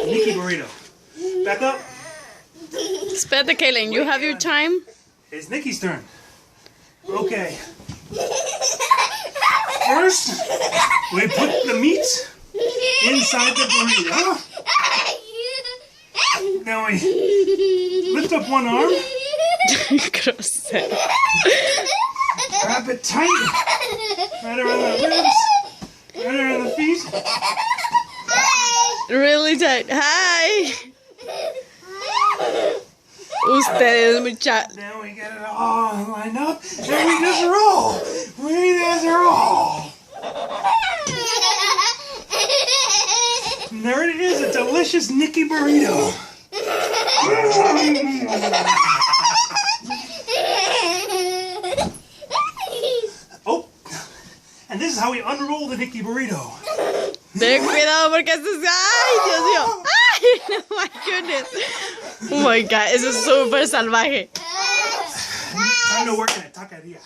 Nicky Burrito. Back up. Espérate, Kaylin, you have your time. It's Nicky's turn. Okay. First, we put the meat inside the burrito. Now we lift up one arm. Grosero. Wrap it tight. Right around the ribs. Right around the feet. Really tight. Hi. Ustedes, muchachos. Now we get it all lined up. And we just roll. We just roll. And there it is, a delicious Nicky Burrito. Oh, and this is how we unroll the Nicky Burrito. Ten cuidado porque esto es... ¡Ay, Dios mío! ¡Ay, oh my goodness! Oh my God, eso es súper salvaje. Time to work in a taqueria.